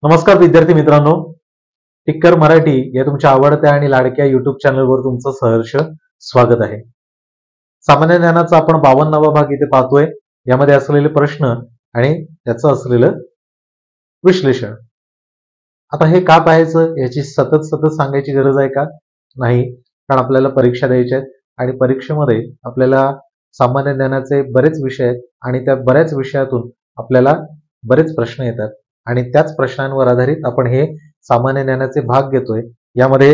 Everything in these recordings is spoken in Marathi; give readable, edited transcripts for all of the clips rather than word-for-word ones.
नमस्कार विद्यार्थी मित्रांनो, टिक्कर मराठी या तुमच्या आवडत्या आणि लाडक्या युट्यूब चॅनलवर तुमचं सहर्ष स्वागत आहे. सामान्य ज्ञानाचा आपण 52वा भाग इथे पाहतोय. यामध्ये असलेले प्रश्न आणि त्याचं असलेलं विश्लेषण. आता हे का पाहायचं याची सतत सांगायची गरज आहे का? नाही, कारण आपल्याला परीक्षा द्यायच्या आहेत आणि परीक्षेमध्ये आपल्याला सामान्य ज्ञानाचे बरेच विषय आहेत आणि त्या बऱ्याच विषयातून आपल्याला बरेच प्रश्न येतात आणि त्याच प्रश्नांवर आधारित आपण हे सामान्य ज्ञानाचे भाग घेतोय. यामध्ये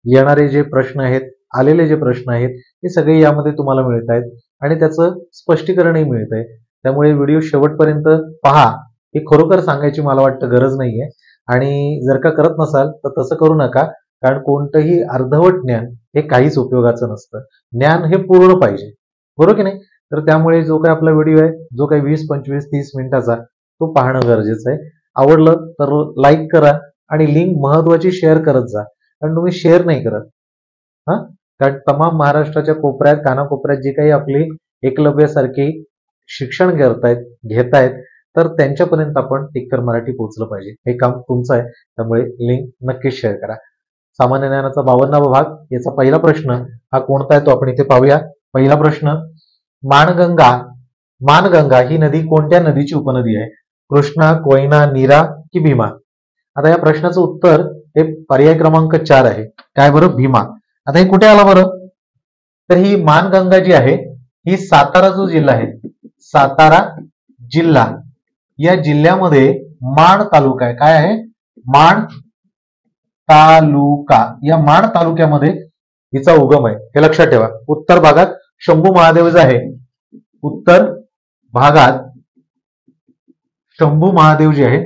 येणारे जे प्रश्न आहेत, आलेले जे प्रश्न आहेत, हे सगळे यामध्ये तुम्हाला मिळत आहेत आणि त्याचं स्पष्टीकरणही मिळत आहे. त्यामुळे व्हिडिओ शेवटपर्यंत पहा. ही खरोखर सांगायची मला वाटतं गरज नाहीये आणि जर का करत नसाल तर तसं करू नका, कारण कोणतंही अर्धवट ज्ञान हे काहीच उपयोगाचं नसतं. ज्ञान हे पूर्ण पाहिजे, बरोबर की नाही? तर त्यामुळे जो काही आपला व्हिडिओ आहे, जो काही 20, 25, 30 मिनिटाचा, तो पाहणं गरजेचं आहे. आवडलं तर लाईक करा आणि लिंक महत्वाची शेअर करत जा, कारण तुम्ही शेअर नाही करत. कारण तमाम महाराष्ट्राच्या कोपऱ्यात कानाकोपऱ्यात जे काही आपली एकलव्यासारखी शिक्षण घेतायत तर त्यांच्यापर्यंत आपण टिक्कर मराठी पोहोचलं पाहिजे. हे काम तुमचं आहे, त्यामुळे लिंक नक्कीच शेअर करा. सामान्य ज्ञानाचा 52वा भाग, याचा पहिला प्रश्न हा कोणता आहे तो आपण इथे पाहूया. पहिला प्रश्न, मानगंगा ही नदी कोणत्या नदीची उपनदी आहे? कृष्णा, कोयना, नीरा की भीमा? आता या प्रश्नाचं उत्तर हे पर्याय क्रमांक 4 आहे. काय बरं? भीमा. आता हे कुठे आला बरं? तर ही मानगंगा जी आहे ही सातारा जो जिल्हा आहे, सातारा जिल्हा, या जिल्ह्यामध्ये माण तालुका आहे. काय आहे? माण तालुका. या माण तालुक्यामध्ये हिचा उगम आहे, हे लक्षात ठेवा. उत्तर भागात शंभू महादेव जे आहे, उत्तर भागात शंभू महादेव जे आहे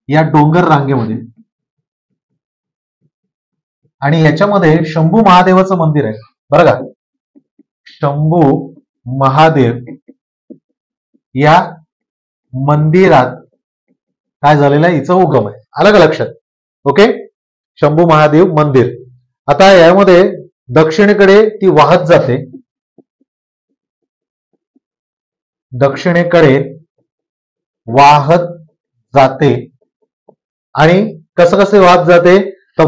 या डोंगर रांगेमध्ये, आणि याच्यामध्ये शंभू महादेवाचं मंदिर आहे बरं का. शंभू महादेव या मंदिरात काय झालेलं आहे? हिचा उगम आहे. आलं का लक्षात? ओके, शंभू महादेव मंदिर. आता यामध्ये दक्षिणेकडे ती वाहत जाते, दक्षिणेकडे वाहत जाते. आणि कसं कसं वाहत जाते? तर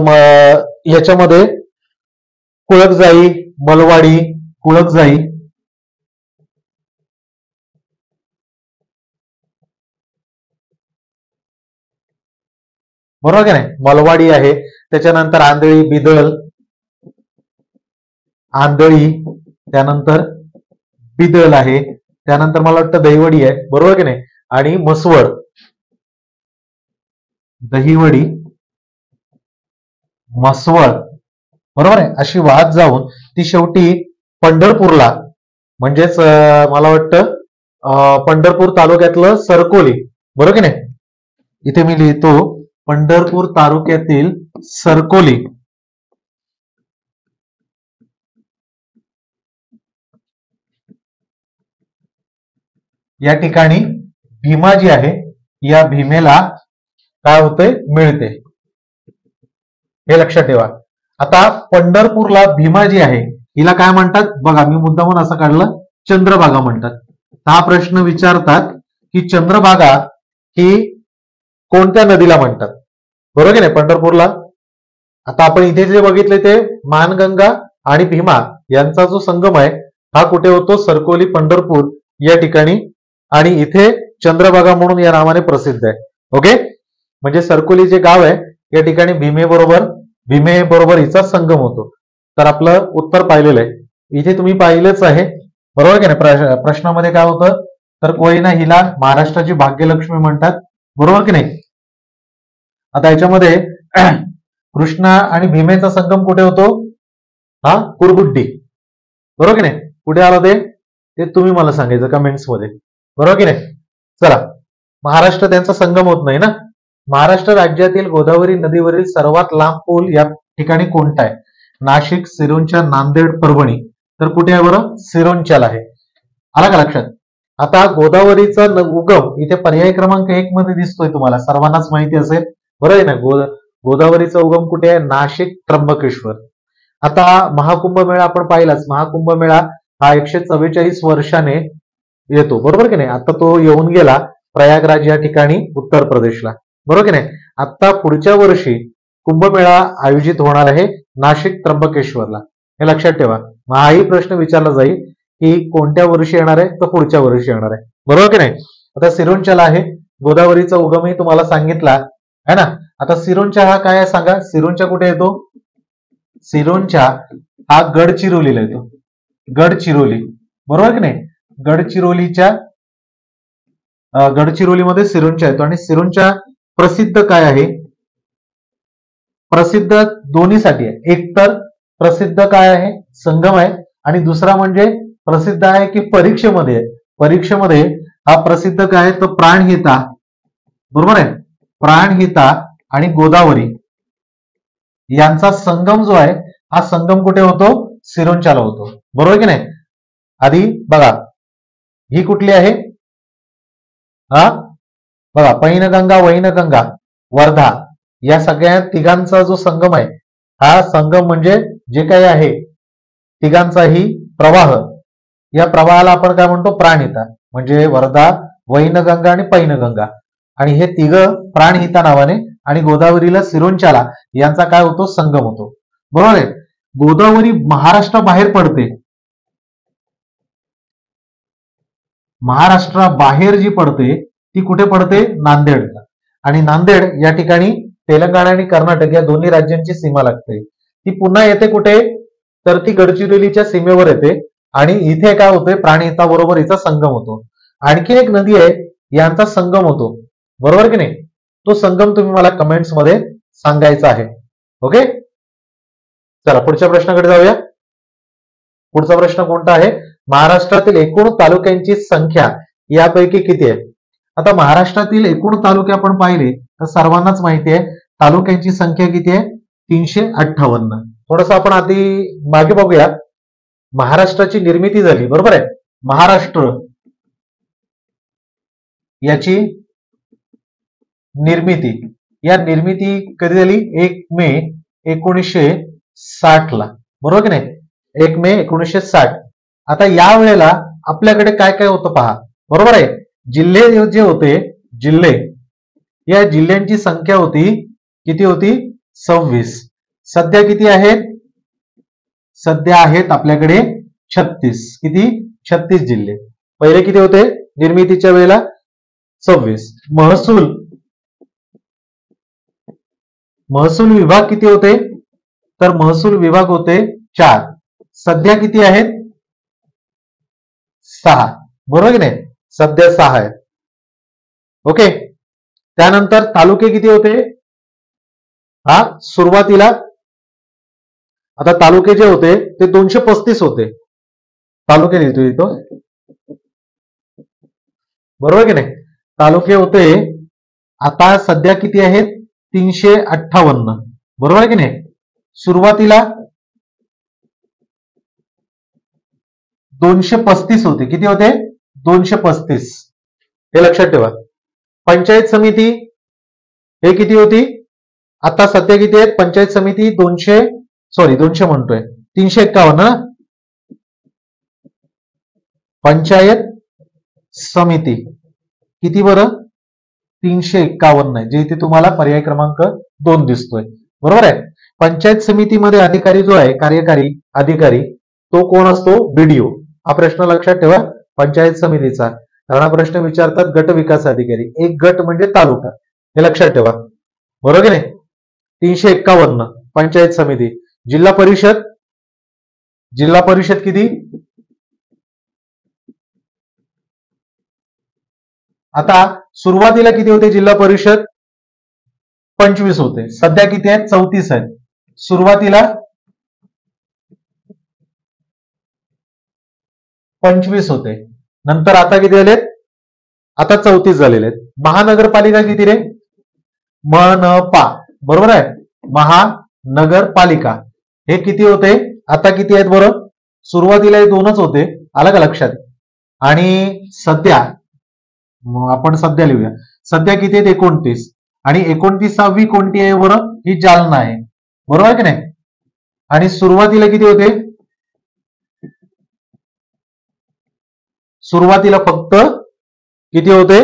याच्यामध्ये कुळकजाई, मलवाडी, कुळकजाई, बरोबर की नाही? मलवाडी आहे, त्याच्यानंतर आंधळी, बिदळ, आंधळी, त्यानंतर बिदळ आहे, त्यानंतर मला वाटतं दहिवडी आहे, बरोबर की नाही? आणि म्हसवड, दहिवडी, म्हसवड, बरोबर आहे. अशी वाहत जाऊन ती शेवटी पंढरपूरला, म्हणजेच मला वाटतं पंढरपूर तालुक्यातलं सरकोली, बरोबर की नाही? इथे मी लिहितो पंढरपूर तालुक्यातील सरकोली या ठिकाणी भीमा जी आहे, या भीमेला काय होतंय? मिळते. हे लक्षात ठेवा. आता पंढरपूरला भीमा जी आहे हिला काय म्हणतात? बघा, मी मुद्दामून असं काढलं, चंद्रभागा म्हणतात. हा प्रश्न विचारतात की चंद्रभागा ही कोणत्या नदीला म्हणतात, बरोबर की नाही? पंढरपूरला. आता आपण इथे जे बघितले ते मानगंगा आणि भीमा यांचा जो संगम आहे हा कुठे होतो? सरकोली, पंढरपूर या ठिकाणी. आणि इथे चंद्रभागा म्हणून या नावाने प्रसिद्ध आहे. ओके, म्हणजे सरकोली जे गाव आहे या ठिकाणी भीमेबरोबर हिचा संगम होतो. तर आपलं उत्तर पाहिलेलं आहे. इथे तुम्ही पाहिलेच आहे, बरोबर की नाही? प्रश्नामध्ये काय होतं? तर कोयना हिला महाराष्ट्राची भाग्यलक्ष्मी म्हणतात, बरोबर की नाही? आता याच्यामध्ये कृष्णा आणि भीमेचा संगम कुठे होतो? कुरबुड्डी, बरोबर की नाही? कुठे आलं ते तुम्ही मला सांगायचं कमेंट्स मध्ये, बरोबर की नाही? चला, महाराष्ट्र त्यांचा संगम होत नाही ना. महाराष्ट्र राज्यातील गोदावरी नदीवरील सर्वात लांब पूल या ठिकाणी कोणता आहे? नाशिक, सिरोंचा, नांदेड, परभणी. तर कुठे आहे बरं? सिरोंचाला आहे. आला का लक्षात? आता गोदावरीचा उगम इथे पर्याय क्रमांक 1 मध्ये दिसतोय, तुम्हाला सर्वांनाच माहिती असेल, बरोबर आहे ना? गोदावरीचा उगम कुठे आहे? नाशिक, त्र्यंबकेश्वर. आता महाकुंभमेळा आपण पाहिलाच. महाकुंभमेळा हा 144 वर्षाने येतो, बरोबर की नाही? आता तो येऊन गेला प्रयागराज या ठिकाणी उत्तर प्रदेशला, बरोबर की नाही. आता पुढच्या वर्षी कुंभमेळा आयोजित होणार आहे नाशिक त्र्यंबकेश्वरला, हे लक्षात ठेवा. हाही प्रश्न विचारला जाईल की कोणत्या वर्षी येणार आहे, तर पुढच्या वर्षी येणार आहे, बरोबर की नाही. आता सिरोंचाला आहे, गोदावरीचा उगमही तुम्हाला सांगितला है ना. आता सिरोंचा हा काय आहे सांगा, सिरोंचा कुठे येतो, सिरोंचा हा गडचिरोलीला येतो, गडचिरोली, बरोबर की नाही. गडचिरोलीमध्ये सिरोंचा येतो. आणि सिरोंचा प्रसिद्ध काय आहे, प्रसिद्ध दोन्हीसाठी आहे. एक तर प्रसिद्ध काय आहे, संगम आहे, आणि दुसरा म्हणजे प्रसिद्ध आहे की परीक्षेमध्ये हा प्रसिद्ध काय आहे, तो प्राणहिता, बरोबर आहे. प्राणहिता आणि गोदावरी यांचा संगम जो आहे, हा संगम कुठे होतो, सिरोंचाला होतो, बरोबर की नाही. आधी बघा, ही कुठली आहे, हा बघा, पैनगंगा, वैनगंगा, वर्धा या सगळ्या तिघांचा जो संगम आहे, हा संगम म्हणजे जे काही आहे तिघांचाही प्रवाह, या प्रवाहाला आपण काय म्हणतो, प्राणहिता. म्हणजे वर्धा, वैनगंगा आणि पैनगंगा, आणि हे तिघ प्राणहिता नावाने, आणि गोदावरीला सिरोंचाला यांचा काय होतो, संगम होतो, बरोबर आहे. गोदावरी महाराष्ट्राबाहेर पडते, महाराष्ट्राबाहेर जी पडते ती कुठे पडते, नांदेडला. आणि नांदेड या ठिकाणी तेलंगणा आणि कर्नाटक या दोन्ही राज्यांची सीमा लागते. ती पुन्हा येते कुठे, तर ती गडचिरोलीच्या सीमेवर येते, आणि इथे काय होते, प्राणहिता बरोबर हिचा संगम होतो. आणखी एक नदी आहे, यांचा संगम होतो, बरोबर की नाही. तो संगम तुम्ही मला कमेंट्स मध्ये सांगायचा आहे. ओके, चला पुढच्या प्रश्नाकडे जाऊया. पुढचा प्रश्न कोणता आहे, महाराष्ट्रातील एकूण तालुक्यांची संख्या यापैकी किती आहे. आता महाराष्ट्रातील एकूण तालुके आपण पाहिले तर सर्वांनाच माहिती आहे तालुक्यांची संख्या किती आहे, 358. थोडस आपण आधी मागे बघूया. महाराष्ट्राची निर्मिती झाली, बरोबर आहे. महाराष्ट्र याची निर्मिती, या निर्मिती कधी झाली, 1 मे 1960 ला, बरोबर की नाही. 1 मे 1960. आता या वेळेला आपल्याकडे काय काय होतं पहा, बरोबर आहे. जिल्हे जे होते, जिल्हे, या जिल्ह्यांची संख्या होती, किती होती, 26. सध्या किती आहेत, सध्या आहेत आपल्याकडे 36. किती, 36 जिल्हे. पहिले किती होते निर्मितीच्या वेळेला, 26. महसूल विभाग किती होते, तर महसूल विभाग होते 4. सध्या किती आहेत, 6, बरोबर की नाही. सध्या 6 आहेत. ओके, त्यानंतर तालुके किती होते, हा सुरुवातीला, आता तालुके जे होते ते 235 होते, तालुके लिहितो इथं, बरोबर की नाही. तालुके होते, आता सध्या किती आहेत, 358, बरोबर की नाही. सुरुवातीला 235 होते, किती होते, 235, हे लक्षात ठेवा. पंचायत समिती हे किती होती, आता सध्या किती आहेत, पंचायत समिती 200 म्हणतोय, 351 ना. पंचायत समिती किती बरं, 351 आहे, जे इथे तुम्हाला पर्याय क्रमांक 2 दिसतोय, बरोबर आहे. पंचायत समितीमध्ये अधिकारी जो आहे, कार्यकारी अधिकारी, तो कोण असतो, बीडीओ. हा प्रश्न लक्षात ठेवा पंचायत समितीचा, कारण हा प्रश्न विचारतात गट विकास अधिकारी. एक गट म्हणजे तालुका, हे लक्षात ठेवा, बरोबर की नाही. 351 पंचायत समिती. जिल्हा परिषद, जिल्हा परिषद किती, आता सुरुवातीला किती होते जिल्हा परिषद, 25 होते. सध्या किती आहेत, 34 आहेत. सुरुवातीला 25 होते, नंतर आता किती झालेत, आता 34 झालेले आहेत. महानगरपालिका किती रे, मनपा, बरोबर आहे. महानगरपालिका हे किती होते, आता किती आहेत बरं, सुरुवातीला हे 2च होते, आलं का लक्षात. आणि सध्या आपण सध्या लिहूया, सध्या किती आहेत, 29. आणि 29वी कोणती आहे बरं, ही जालना आहे, बरोबर आहे की नाही. आणि सुरुवातीला किती होते, सुरुवातीला फक्त किती होते,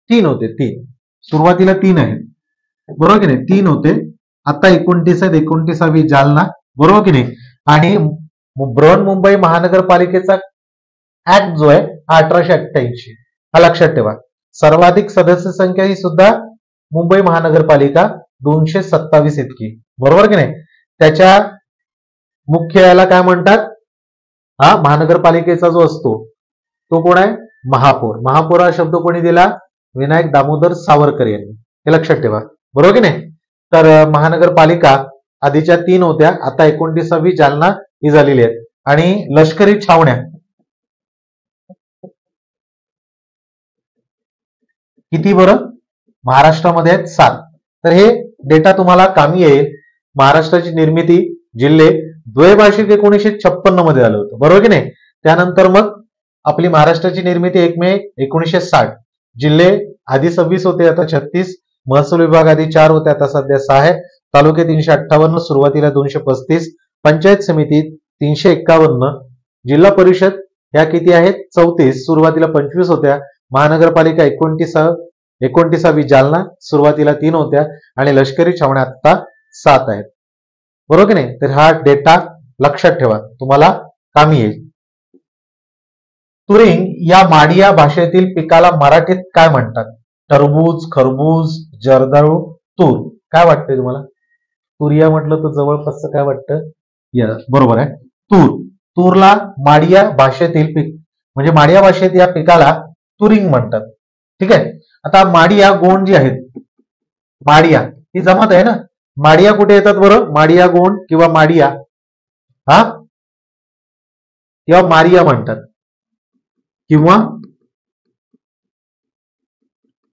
तीन होते, तीन सुरुवातीला तीन आहेत, बरोबर की नाही, तीन होते. आता 29 आहेत, 29वी जालना, बरोबर की नाही. आणि बृहन्मुंबई महानगरपालिकेचा ऍक्ट जो आहे 1888, हा लक्षात ठेवा. सर्वाधिक सदस्य संख्या ही सुद्धा मुंबई महानगरपालिका 227 इतकी, बरोबर की नाही. त्याच्या मुख्य याला काय म्हणतात, हा महानगरपालिकेचा जो असतो तो कोण आहे, महापौर. महापौर हा शब्द कोणी दिला, विनायक दामोदर सावरकर यांनी, हे लक्षात ठेवा, बरोबर की नाही. तर महानगरपालिका आधीच्या तीन होत्या, आता 29वी जालना ही झालेली आहे. आणि लष्करी छावण्या किती बरं, महाराष्ट्रामध्ये आहेत 7. तर हे डेटा तुम्हाला कामी येईल. महाराष्ट्राची निर्मिती जिल्हे द्वैभाषिक 1956 मध्ये झालं होतं, बरोबर की नाही. त्यानंतर मग आपली महाराष्ट्राची निर्मिती 1 मे 1960. जिल्हे आधी 26 होते, आता 36. महसूल विभाग आधी 4 होते, आता सध्या 6 आहे. तालुके 358, सुरुवातीला 235. पंचायत समिती 351. जिल्हा परिषद ह्या किती आहेत, 34, सुरुवातीला 25 होत्या. महानगरपालिका 29वी जालना, सुरुवातीला 3 होत्या. आणि लष्करी छावण्या आता 7 आहेत, बरोबर की नाही. तर हा डेटा लक्षात ठेवा, तुम्हाला कामी येईल. तुरिंग या माडिया भाषेतील पिकाला मराठीत काय म्हणतात, टरबूज, खरबूज, जर्दाळू, तूर. काय वाटतंय तुम्हाला, तुरिया म्हटलं तर जवळपास काय वाटतं, बरोबर आहे, तूर. तूरला माडिया भाषेतील पीक, म्हणजे माडिया भाषेत या पिकाला तुरिंग म्हणतात, ठीक आहे. आता माडिया गोंड जी आहेत, माडिया ही जमात आहे ना, माडिया कुठे येतात बरं, माडिया गोंड किंवा माडिया, हा किंवा मारिया म्हणतात, किंवा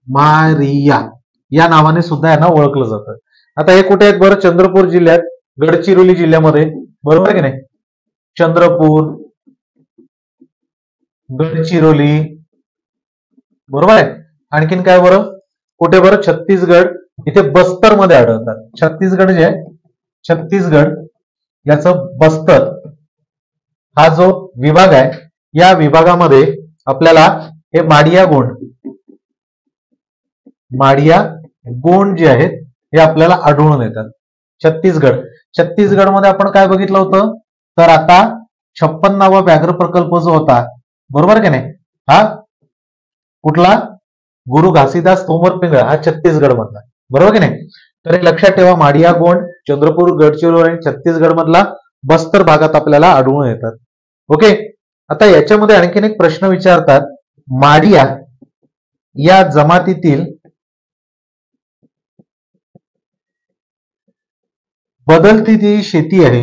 मारिया या नावाने सुद्धा यांना ओळखलं जातं. आता हे कुठे आहेत बरं, चंद्रपूर जिल्ह्यात, गडचिरोली जिल्ह्यामध्ये, बरोबर आहे की नाही. चंद्रपूर, गडचिरोली, बरोबर आहे. आणखीन काय बरं, कुठे बरं, छत्तीसगड, इथे बस्तर मध्ये आढळतात. छत्तीसगड जे आहे, छत्तीसगड याचं बस्तर हा जो विभाग आहे, या विभागामध्ये आपल्याला हे माडिया गोंड जे आहेत हे आपल्याला आढळून येतात. छत्तीसगडमध्ये आपण काय बघितलं होतं, तर आता 56वा व्याघ्र प्रकल्प जो होता, बरोबर की नाही, हा कुठला, गुरु घासीदास तोमर पिंगळा, हा छत्तीसगड मधला, बरोबर की नाही. तर हे लक्षात ठेवा, माडिया गोंड चंद्रपूर, गडचिरोली आणि छत्तीसगड मधला बस्तर भागात आपल्याला आढळून येतात. ओके. आता याच्यामध्ये आणखीन एक प्रश्न विचारतात, माडिया या जमातीतील बदलती जी शेती आहे,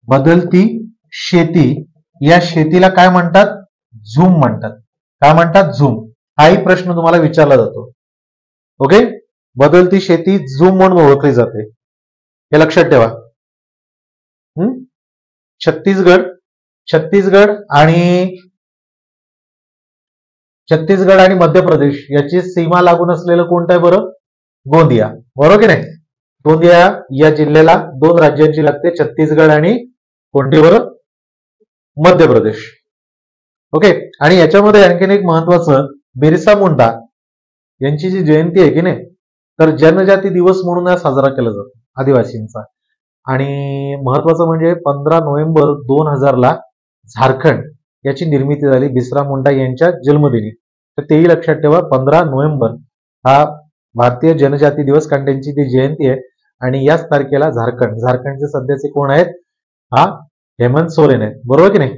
बदलती शेती, या शेतीला काय म्हणतात, झूम म्हणतात. काय म्हणतात, झूम. हाही प्रश्न तुम्हाला विचारला जातो. ओके. बदलती शेती झूम म्हणून ओळखली जाते, हे लक्षात ठेवा. छत्तीसगड आणि मध्य प्रदेश याची सीमा लागून असलेलं कोणतं आहे बरं, गोंदिया, बरोबर की नाही. गोंदिया या जिल्ह्याला 2 राज्यांची लागते, छत्तीसगड आणि कोणती बरं, मध्य प्रदेश. ओके. आणि याच्यामध्ये आणखीन एक महत्वाचं, बिरसा मुंडा यांची जी जयंती आहे की नाही, तर जनजाती दिवस म्हणून हा साजरा केला जातो आदिवासींचा. आणि महत्वाचं म्हणजे 15 नोव्हेंबर 2000 ला झारखंड याची निर्मिती झाली बिरसा मुंडा यांच्या जन्मदिनी. तर तेही लक्षात ठेवा, 15 नोव्हेंबर हा भारतीय जनजाती दिवस, कारण त्यांची ती जयंती आहे. आणि याच तारखेला झारखंडचे सध्याचे कोण आहेत, हा हेमंत सोरेन आहेत, बरोबर की नाही.